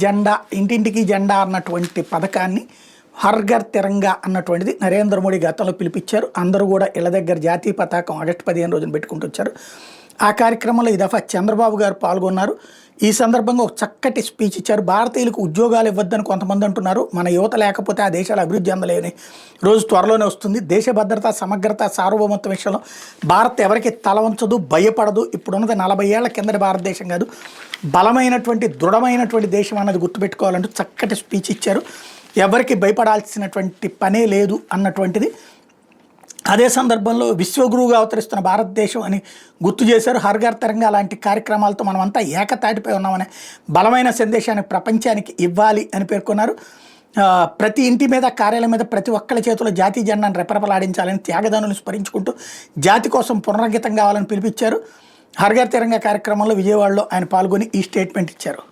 జెండా ఇంటింటికి జెండా అన్నటువంటి పథకాన్ని హర్ ఘర్ తిరంగా అన్నటువంటిది నరేంద్ర మోడీ గతంలో పిలిపించారు. అందరూ కూడా ఇళ్ల దగ్గర జాతీయ పతాకం ఆగస్టు 15 రోజున పెట్టుకుంటూ వచ్చారు. ఆ కార్యక్రమంలో ఈ దఫా చంద్రబాబు గారు పాల్గొన్నారు. ఈ సందర్భంగా ఒక చక్కటి స్పీచ్ ఇచ్చారు. భారతీయులకు ఉద్యోగాలు ఇవ్వద్దని కొంతమంది అంటున్నారు. మన యువత లేకపోతే ఆ దేశాలు అభివృద్ధి చెందలేని రోజు త్వరలోనే వస్తుంది. దేశ భద్రత, సమగ్రత, సార్వభౌమత్వం విషయంలో భారత్ ఎవరికి తల వంచదు, భయపడదు. ఇప్పుడున్నది 40 ఏళ్ల కిందటి భారతదేశం కాదు, బలమైనటువంటి దృఢమైనటువంటి దేశం అన్నది గుర్తుపెట్టుకోవాలంటూ చక్కటి స్పీచ్ ఇచ్చారు. ఎవరికి భయపడాల్సినటువంటి పనే లేదు అన్నటువంటిది. అదే సందర్భంలో విశ్వగురువుగా అవతరిస్తున్న భారతదేశం అని గుర్తు చేశారు. హర్ ఘర్ తిరంగా లాంటి కార్యక్రమాలతో మనమంతా ఏకతాటిపై ఉన్నామనే బలమైన సందేశాన్ని ప్రపంచానికి ఇవ్వాలి అని పేర్కొన్నారు. ప్రతి ఇంటి మీద, కార్యాలయం మీద ప్రతి ఒక్కరి చేతిలో జాతీయ జెండాను రెపరెపలాడించాలని, త్యాగదానులు స్మరించుకుంటూ జాతి కోసం పునరంకితం కావాలని పిలిపించారు. హర్ ఘర్ తిరంగా కార్యక్రమంలో విజయవాడలో ఆయన పాల్గొని ఈ స్టేట్మెంట్ ఇచ్చారు.